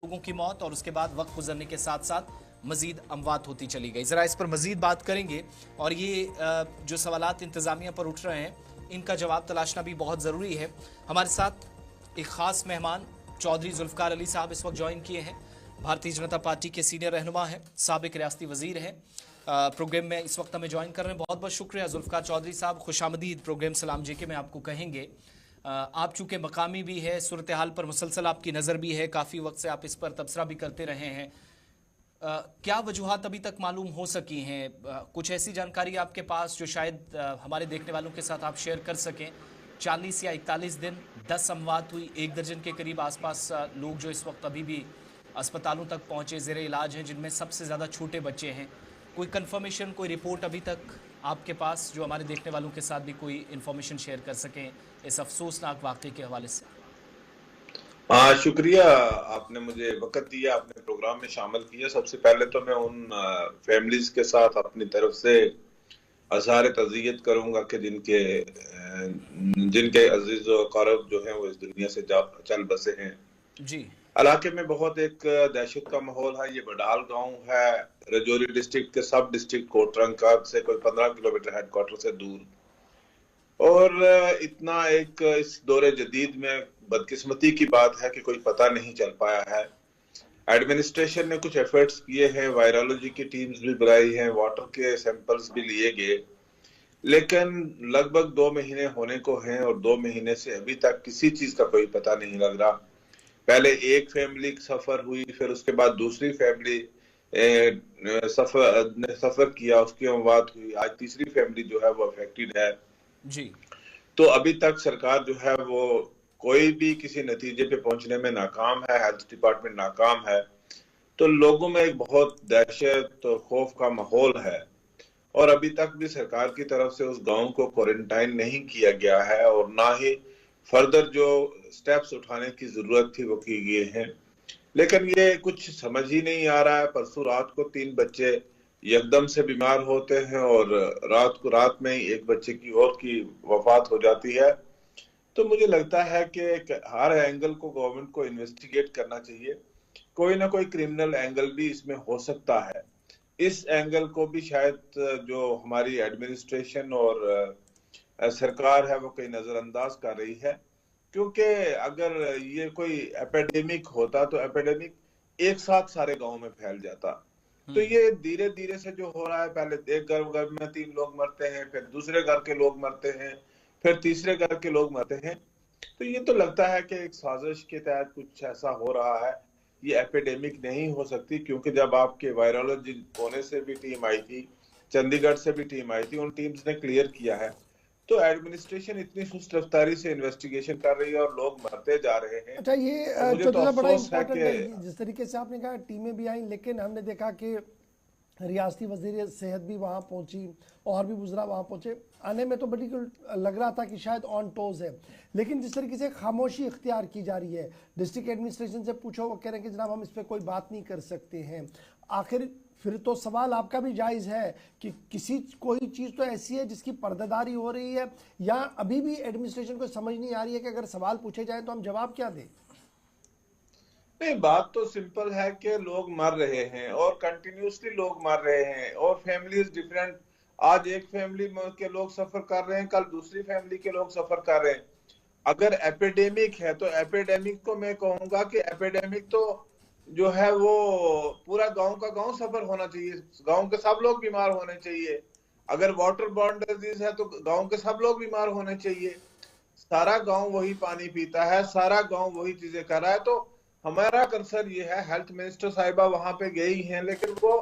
लोगों की मौत और उसके बाद वक्त गुजरने के साथ साथ मजीद अमवात होती चली गई। ज़रा इस पर मजीद बात करेंगे और ये जो सवालात इंतज़ामिया पर उठ रहे हैं इनका जवाब तलाशना भी बहुत ज़रूरी है। हमारे साथ एक ख़ास मेहमान चौधरी जुल्फ़कार अली साहब इस वक्त ज्वाइन किए हैं। भारतीय जनता पार्टी के सीनियर रहनुमा हैं, साबिक रियासती वज़ीर हैं। प्रोग्राम में इस वक्त हमें ज्वाइन कर रहे हैं। बहुत बहुत शुक्रिया जुल्फ़कार चौधरी साहब, खुशामदीद प्रोग्राम सलाम जेके में आपको कहेंगे। आप चूँकि मकामी भी है, सूरत हाल पर मुसलसल आपकी नज़र भी है, काफ़ी वक्त से आप इस पर तबसरा भी करते रहे हैं। क्या वजूहात अभी तक मालूम हो सकी हैं? कुछ ऐसी जानकारी आपके पास जो शायद हमारे देखने वालों के साथ आप शेयर कर सकें? 40 या 41 दिन 10 अमवात हुई, 1 दर्जन के करीब आसपास लोग जो इस वक्त अभी भी अस्पतालों तक पहुँचे ज़ेरे इलाज हैं, जिनमें सबसे ज़्यादा छोटे बच्चे हैं। कोई कंफर्मेशन, कोई रिपोर्ट अभी तक आपके पास जो हमारे देखने वालों के साथ भी कोई इन्फॉर्मेशन शेयर कर सकें इस अफसोसनाक वाक़े के हवाले से? हाँ, शुक्रिया, आपने मुझे वक्त दिया, आपने प्रोग्राम में शामिल किया। सबसे पहले तो मैं उन फैमिलीज के साथ अपनी तरफ से अज़हार तज़ियत करूंगा कि जिनके अजीज व क़रीब जो हैं वो इस दुनिया से चल बसे हैं। जी। इलाके में बहुत एक दहशत का माहौल है। ये बडाल गांव है, रजौरी डिस्ट्रिक्ट के सब डिस्ट्रिक्ट कोटरंका से कोई 15 किलोमीटर हेडक्वार्टर से दूर। और इतना एक इस दौरे जदीद में बदकिस्मती की बात है कि कोई पता नहीं चल पाया है। एडमिनिस्ट्रेशन ने कुछ एफर्ट्स किए हैं, वायरोलॉजी की टीम्स भी बुलाई हैं, वाटर के सैंपल्स भी लिए गए, लेकिन लगभग 2 महीने होने को हैं और 2 महीने से अभी तक किसी चीज का कोई पता नहीं लग रहा। पहले एक फैमिली सफर हुई, फिर उसके बाद दूसरी फैमिली सफर किया, उसकी अमवात हुई। आज तीसरी फैमिली जो है वो अफेक्टेड है। जी। तो अभी तक सरकार जो है वो कोई भी किसी नतीजे पे पहुंचने में नाकाम है, हेल्थ डिपार्टमेंट नाकाम है। तो लोगों में एक बहुत दहशत और खौफ का माहौल है और अभी तक भी सरकार की तरफ से उस गांव को क्वारंटाइन नहीं किया गया है और ना ही फर्दर जो स्टेप्स उठाने की जरूरत थी वो की गए हैं। लेकिन ये कुछ समझ ही नहीं आ रहा है। परसों रात को 3 बच्चे एकदम से बीमार होते हैं और रात में ही एक बच्चे की और की वफात हो जाती है। तो मुझे लगता है कि हर एंगल को गवर्नमेंट को इन्वेस्टिगेट करना चाहिए। कोई ना कोई क्रिमिनल एंगल भी इसमें हो सकता है। इस एंगल को भी शायद जो हमारी एडमिनिस्ट्रेशन और सरकार है वो कहीं नजरअंदाज कर रही है, क्योंकि अगर ये कोई एपिडेमिक होता तो एपिडेमिक एक साथ सारे गांव में फैल जाता। तो ये धीरे धीरे से जो हो रहा है, पहले एक घर में 3 लोग मरते हैं, फिर दूसरे घर के लोग मरते हैं, फिर तीसरे घर के लोग मरते हैं। तो ये तो लगता है कि एक साजिश के तहत कुछ ऐसा हो रहा है। ये एपिडेमिक नहीं हो सकती, क्योंकि जब आपके वायरोलॉजी पुणे से भी टीम आई थी, चंडीगढ़ से भी टीम आई थी, उन टीम्स ने क्लियर किया है। तो एडमिनिस्ट्रेशन इतनी सुस्त रफ्तारी से इन्वेस्टिगेशन कर रही है और लोग मरते जा रहे हैं। अच्छा, ये तो मुझे तो बड़ा अफसोस है इम्पोर्टेंट कि है जिस तरीके से आपने कहा टीमें भी आई, लेकिन हमने देखा कि रियासती वजीर सेहत भी वहाँ पहुँची और भी वज़रा वहाँ पहुँचे। आने में तो बड़ी लग रहा था कि शायद ऑन टोज है, लेकिन जिस तरीके से खामोशी इख्तियार की जा रही है, डिस्ट्रिक्ट एडमिनिस्ट्रेशन से पूछो, वो कह रहे हैं कि जनाब हम इस पर कोई बात नहीं कर सकते हैं। आखिर फिर तो सवाल आपका भी जायज़ है कि कोई चीज़ तो ऐसी है जिसकी पर्दादारी हो रही है, या अभी भी एडमिनिस्ट्रेशन को समझ नहीं आ रही है कि अगर सवाल पूछे जाए तो हम जवाब क्या दें? नहीं, बात तो सिंपल है कि लोग मर रहे हैं और कंटिन्यूसली लोग मर रहे हैं और फैमिलीज डिफरेंट। आज एक फैमिली के लोग सफर कर रहे हैं, कल दूसरी फैमिली के लोग सफर कर रहे हैं। अगर एपिडेमिक है तो एपिडेमिक को मैं कहूंगा कि एपिडेमिक तो जो है वो पूरा गांव का गांव सफर होना चाहिए, गांव के सब लोग बीमार होने चाहिए। अगर वाटर बॉर्न डिजीज है तो गांव के सब लोग बीमार होने चाहिए। सारा गांव वही पानी पीता है, सारा गांव वही चीजें कर रहा है। तो हमारा कंसर्न ये है, हेल्थ मिनिस्टर साहिबा वहां पे गई हैं, लेकिन वो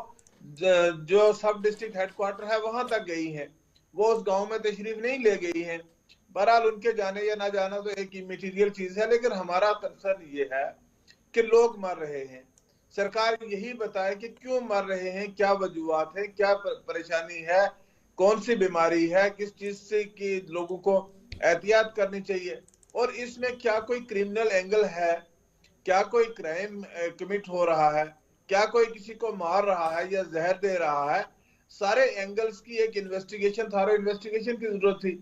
जो सब डिस्ट्रिक्ट हेडक्वार्टर है वहां तक गई हैं, वो उस गांव में तशरीफ नहीं ले गई हैं। बहरहाल उनके जाने या ना जाना तो एक इमेटीरियल चीज है, लेकिन हमारा कंसर्न ये है कि लोग मर रहे हैं। सरकार यही बताए कि क्यों मर रहे हैं, क्या वजूहात है, क्या परेशानी है, कौन सी बीमारी है, किस चीज से कि लोगों को एहतियात करनी चाहिए, और इसमें क्या कोई क्रिमिनल एंगल है, क्या कोई क्राइम कमिट हो रहा है, क्या कोई किसी को मार रहा है या जहर दे रहा है। सारे एंगल्स की एक इन्वेस्टिगेशन की जरूरत थी।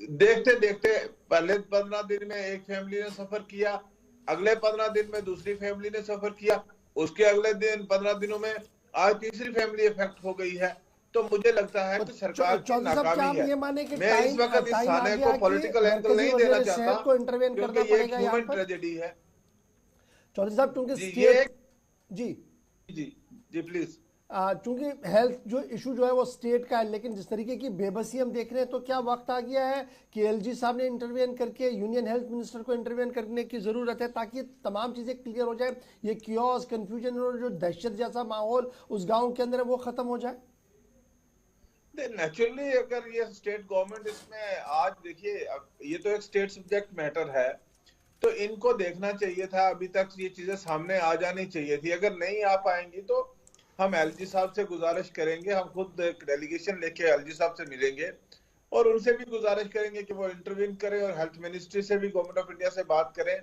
देखते देखते पहले 15 दिन में एक फैमिली ने सफर किया, अगले 15 दिन में दूसरी फैमिली ने सफर किया, उसके अगले दिन 15 दिनों में आज तीसरी फैमिली इफेक्ट हो गई है। तो मुझे लगता है कि सरकार की नाकामी है। मैं इस वक्त इस थाने को पॉलिटिकल एंगल नहीं देना चाहता क्योंकि ये एक ह्यूमन ट्रेजेडी है। चौधरी साहब क्योंकि जी प्लीज, चूंकि हेल्थ जो इशू जो है वो स्टेट का है, लेकिन जिस तरीके की बेबसी हम देख रहे हैं, तो क्या वक्त आ गया है कि एलजी साहब ने इंटरवेन करके यूनियन हेल्थ मिनिस्टर को इंटरवेन करने की जरूरत है ताकि तमाम चीजें क्लियर हो जाए, ये कियोस, कंफ्यूजन और जो दहशत जैसा माहौल उस गांव के अंदर है वो खत्म हो जाए? नेचुरली अगर ये स्टेट गवर्नमेंट इसमें आज देखिए, ये तो एक स्टेट सब्जेक्ट मैटर है, तो इनको देखना चाहिए था, अभी तक ये चीजें सामने आ जानी चाहिए थी। अगर नहीं आ पाएंगी तो हम एलजी साहब से गुजारिश करेंगे, हम खुद एक डेलीगेशन लेके एलजी साहब से मिलेंगे और उनसे भी गुजारिश करेंगे कि वो इंटरवीन करें और हेल्थ मिनिस्ट्री से भी, गवर्नमेंट ऑफ इंडिया से बात करें,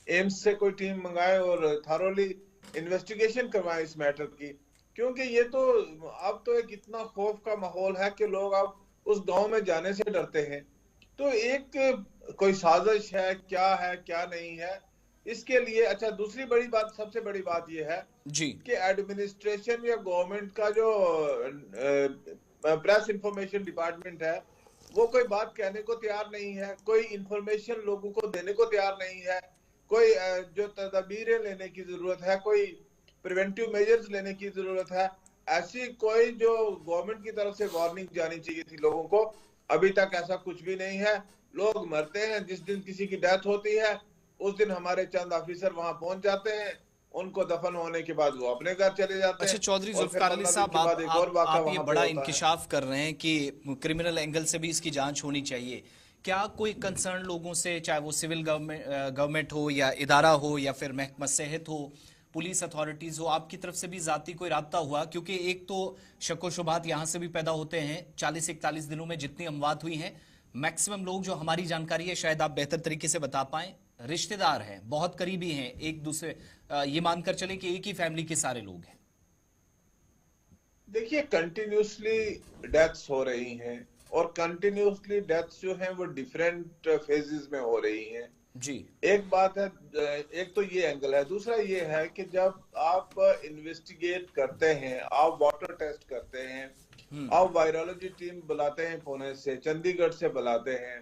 एम्स से कोई टीम मंगाएं और थारोली इन्वेस्टिगेशन करवाएं इस मैटर की। क्योंकि ये तो अब तो एक इतना खौफ का माहौल है कि लोग अब उस गांव में जाने से डरते हैं। तो एक कोई साजिश है क्या नहीं है इसके लिए। अच्छा, दूसरी बड़ी बात, सबसे बड़ी बात यह है जी कि एडमिनिस्ट्रेशन या गवर्नमेंट का जो प्रेस इंफॉर्मेशन डिपार्टमेंट है वो कोई बात कहने को तैयार नहीं है, कोई इंफॉर्मेशन लोगों को देने को तैयार नहीं है, कोई जो तदबीरें लेने की जरूरत है, कोई प्रिवेंटिव मेजर्स लेने की जरूरत है, ऐसी कोई जो गवर्नमेंट की तरफ से वार्निंग जानी चाहिए थी लोगों को, अभी तक ऐसा कुछ भी नहीं है। लोग मरते हैं, जिस दिन किसी की डेथ होती है उस दिन हमारे चंद ऑफिसर वहां पहुंच जाते हैं, उनको दफन होने के बाद वो अपने घर चले जाते हैं। अच्छा चौधरी जुल्फिकार अली साहब, आप ये बड़ा इंकिशाफ कर रहे हैं कि क्रिमिनल एंगल से भी इसकी जांच होनी चाहिए। क्या कोई कंसर्न लोगों से, चाहे वो सिविल गवर्नमेंट हो या इदारा हो या फिर महकमा सेहत हो, पुलिस अथॉरिटीज हो, आपकी तरफ से भी जाती कोई राब्ता हुआ? क्योंकि एक तो शक शुबात यहाँ से भी पैदा होते हैं, 40-41 दिनों में जितनी अमवात हुई हैं, मैक्सिमम लोग, जो हमारी जानकारी है शायद आप बेहतर तरीके से बता पाएं, रिश्तेदार हैं, बहुत करीबी हैं एक दूसरे, ये मानकर चले कि एक ही फैमिली के सारे लोग हैं। देखिए, कंटिन्यूसली डेथ्स हो रही हैं और कंटिन्यूसली डेथ्स जो हैं वो डिफरेंट फेजेस में हो रही हैं जी। एक बात है, एक तो ये एंगल है, दूसरा ये है कि जब आप इन्वेस्टिगेट करते हैं, आप वाटर टेस्ट करते हैं, आप वायरोलॉजी टीम बुलाते हैं पुणे से, चंडीगढ़ से बुलाते हैं,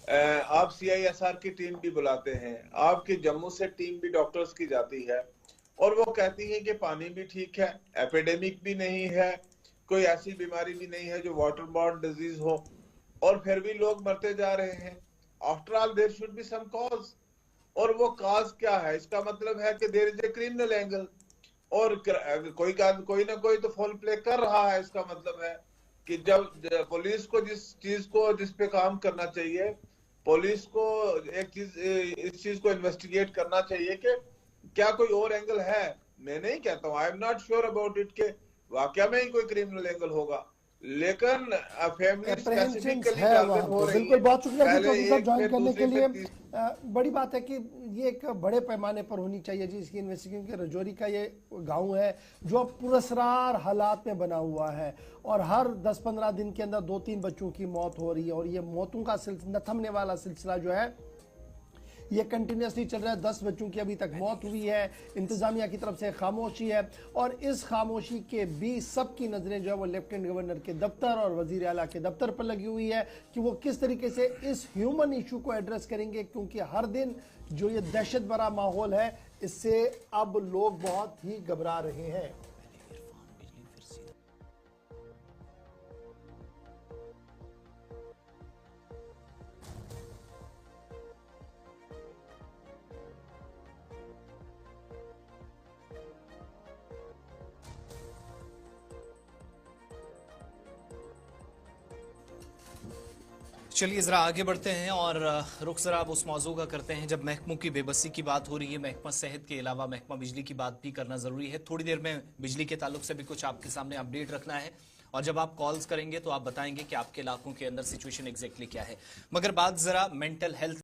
आप CISR की टीम भी बुलाते हैं, आपकी जम्मू से टीम भी डॉक्टर्स की जाती है और वो कहती है कि पानी भी ठीक है, एपिडेमिक भी नहीं है, कोई ऐसी बीमारी भी नहीं है जो वाटर बॉर्न डिजीज हो, और फिर भी लोग मरते जा रहे हैं। After all there should be some cause, और वो कॉज क्या है? इसका मतलब है कि there is a criminal angle, और कोई ना कोई तो फॉल प्ले कर रहा है। इसका मतलब है कि जब पुलिस को जिस पे काम करना चाहिए, पुलिस को इस चीज को इन्वेस्टिगेट करना चाहिए कि क्या कोई और एंगल है। मैं नहीं कहता हूँ, I am not sure about it के वाकया में ही कोई क्रिमिनल एंगल होगा, लेकिन फैमिली स्पेसिफिकली टारगेट हो रही है। बिल्कुल, बहुत शुक्रिया चौधरी साहब ज्वाइन करने के लिए। बड़ी बात है कि ये एक बड़े पैमाने पर होनी चाहिए जी इसकी इन्वेस्टिगेशन के। रजौरी का ये गांव है जो पुरस्कार हालात में बना हुआ है और हर 10-15 दिन के अंदर 2-3 बच्चों की मौत हो रही है और ये मौतों का न थमने वाला सिलसिला जो है ये कंटिन्यूसली चल रहा है। 10 बच्चों की अभी तक मौत हुई है, इंतजामिया की तरफ से खामोशी है और इस खामोशी के बीच सबकी नजरें जो है वो लेफ्टिनेंट गवर्नर के दफ्तर और वजीर आला के दफ्तर पर लगी हुई है कि वो किस तरीके से इस ह्यूमन इशू को एड्रेस करेंगे, क्योंकि हर दिन जो ये दहशत भरा माहौल है इससे अब लोग बहुत ही घबरा रहे हैं। चलिए जरा आगे बढ़ते हैं और रुख जरा अब उस मौजू का करते हैं। जब महकमों की बेबसी की बात हो रही है, महकमा सेहत के अलावा महकमा बिजली की बात भी करना जरूरी है। थोड़ी देर में बिजली के ताल्लुक से भी कुछ आपके सामने अपडेट रखना है और जब आप कॉल्स करेंगे तो आप बताएंगे कि आपके इलाकों के अंदर सिचुएशन एग्जैक्टली क्या है। मगर बात जरा मेंटल हेल्थ